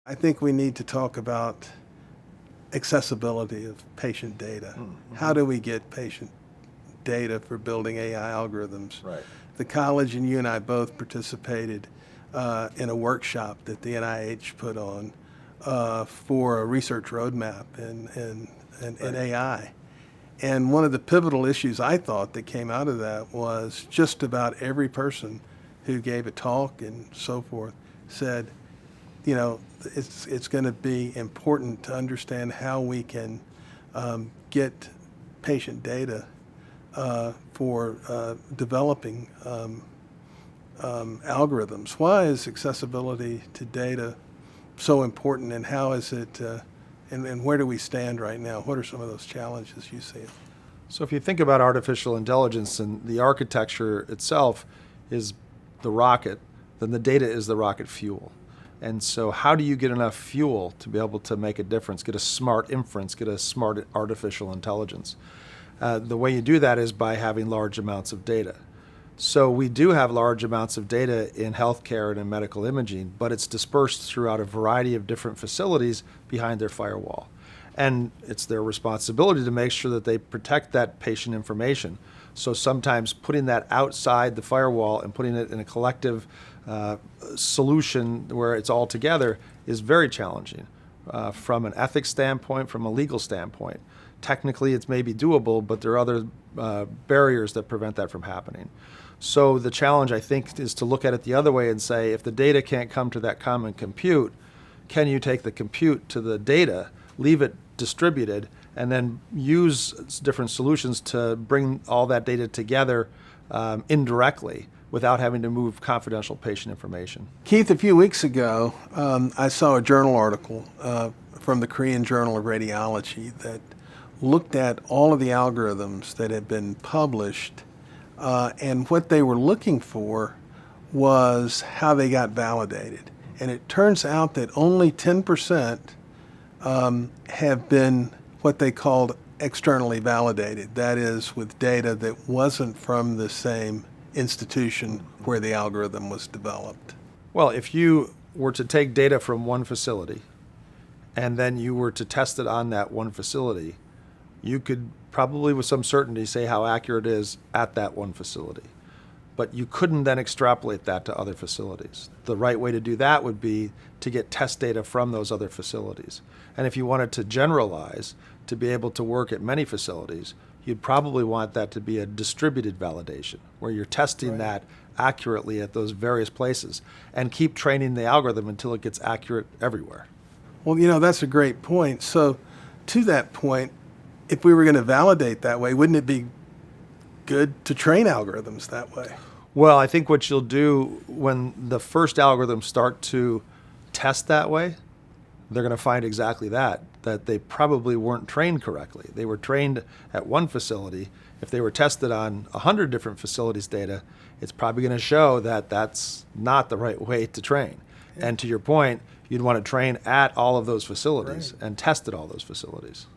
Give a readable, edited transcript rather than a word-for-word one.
I think we need to talk about accessibility of patient data. Mm-hmm. How do we get patient data for building AI algorithms? Right. The college and you and I both participated in a workshop that the NIH put on for a research roadmap in AI. And one of the pivotal issues I thought that came out of that was just about every person who gave a talk and so forth said, you know, it's going to be important to understand how we can get patient data for developing algorithms. Why is accessibility to data so important, and how is it, and where do we stand right now? What are some of those challenges you see? So if you think about artificial intelligence and the architecture itself is the rocket, then the data is the rocket fuel. And so how do you get enough fuel to be able to make a difference, get a smart inference, get a smart artificial intelligence? The way you do that is by having large amounts of data. So we do have large amounts of data in healthcare and in medical imaging, but it's dispersed throughout a variety of different facilities behind their firewall. And it's their responsibility to make sure that they protect that patient information. So sometimes putting that outside the firewall and putting it in a collective solution where it's all together is very challenging from an ethics standpoint, from a legal standpoint. Technically, it's maybe doable, but there are other barriers that prevent that from happening. So the challenge, I think, is to look at it the other way and say, if the data can't come to that common compute, can you take the compute to the data, leave it distributed, and then use different solutions to bring all that data together indirectly without having to move confidential patient information? Keith, a few weeks ago, I saw a journal article from the Korean Journal of Radiology that looked at all of the algorithms that had been published, and what they were looking for was how they got validated. And it turns out that only 10% have been what they called externally validated. That is, with data that wasn't from the same institution where the algorithm was developed. Well, if you were to take data from one facility and then you were to test it on that one facility, you could probably with some certainty say how accurate it is at that one facility. But you couldn't then extrapolate that to other facilities. The right way to do that would be to get test data from those other facilities. And if you wanted to generalize to be able to work at many facilities, you'd probably want that to be a distributed validation, where you're testing that accurately at those various places and keep training the algorithm until it gets accurate everywhere. Well, you know, that's a great point. So to that point, if we were going to validate that way, wouldn't it be good to train algorithms that way? Well, I think what you'll do when the first algorithms start to test that way, they're going to find exactly that they probably weren't trained correctly. They were trained at one facility. If they were tested on 100 different facilities' data, it's probably going to show that that's not the right way to train. And to your point, you'd want to train at all of those facilities and test at all those facilities.